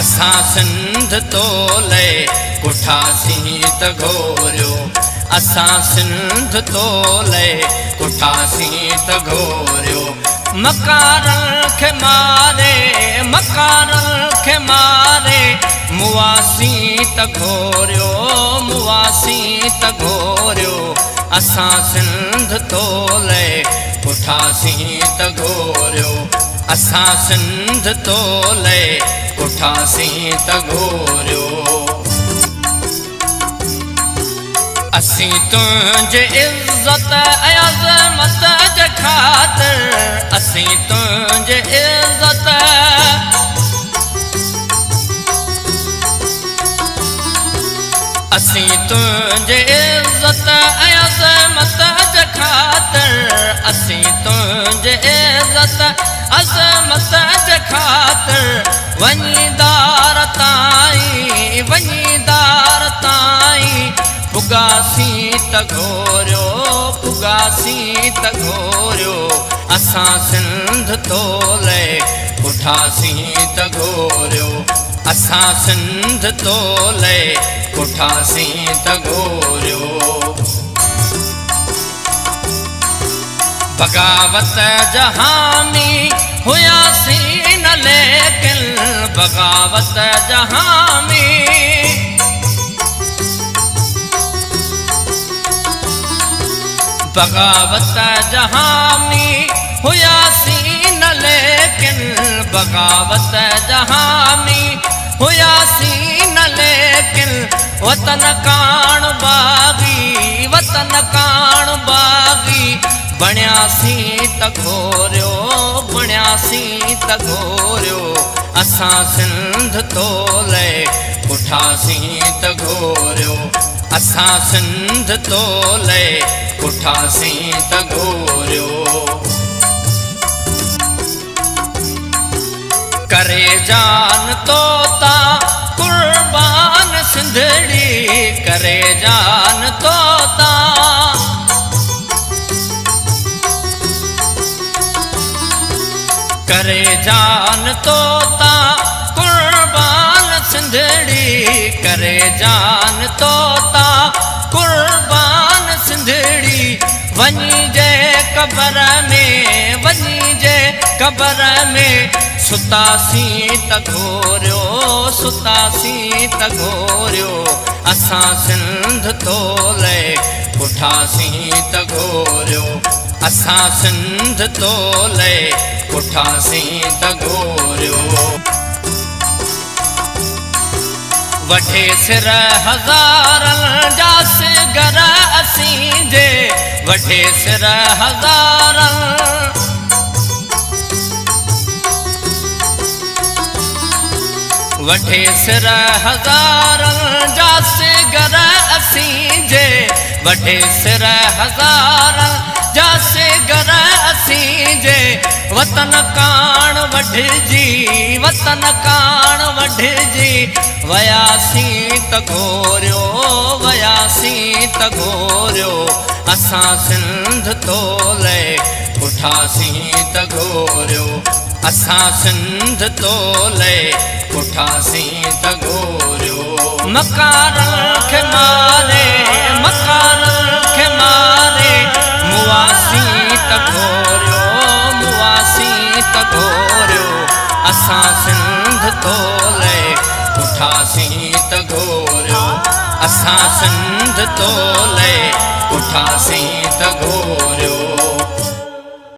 असां सिंध तोले कुठासीं त घोरियो असां सिंध तोले कुठासीं त घोरियो मकारन खे मारे मकारन खे मारे मुआसीं त घोरियो मुआसीं त घोरियो असां सिंध तोले कुठासीं त घोरियो असां सिंध तोले कुठासीं त घोरियो असीं तुंहिंजे इज़्ज़त ऐं अज़मत जे ख़ातिर असीं तुंहिंजे इज़्ज़त असीं तुंहिंजे इज़्ज़त ऐं अज़मत जे ख़ातिर असीं तुंहिंजे इज़्ज़त अज़मत जे ख़ातिर वञी दार ताईं पुगासीं त घोरियो पुगासीं त घोरियो असां सिंध तोले कुठासीं त घोरियो असां सिंध तोले कुठासीं त घोरियो बगावत जहामी हुयासीं न लेकिन बगावत जहामी बगावत जहामी हुयासीं न लेकिन बगावत जहामी हुयासीं न लेकिन वतन काण बागी वतन काण बागी बणियासीं त घोरियो बणियासीं त घोरियो असां सिंध तोले कुठासीं त घोरियो असां सिंध तोले कुठासीं त घोरियो करे जान तोता कुर्बान सिंधड़ी करे जान तोता करे जान तोता कुर्बान सिंधड़ी करे जान तोता कुर्बान सिंधड़ी वञी जे कबर में वञी जे कबर में सुतासीं त घोरियो सुतासीं त घोरियो असां सिंध तोले कुठासीं त घोरियो असां सिंध तोले कुठासीं त घोरियो वठे सिर हज़ारनि जा सिगर असीं जे वठे सिर हज़ारनि वठे सिर हज़ारनि जा सिगर असीं जे वठे सिर हज़ारनि जा सिगर असीं जे वतन काण वढिजी वतन काण वढिजी वयासीं त घोरियो वयासीं त घोरियो असां सिंध तोले कुठासीं त घोरियो असां सिंध तोले कुठासीं त घोरियो मकारन खे मारे मकारन खे मारे मुआसीं त घोरियो मुआसीं त घोरियो असां सिंध तोले कुठासीं त घोरियो असां सिंध तोले कुठासीं त घोरियो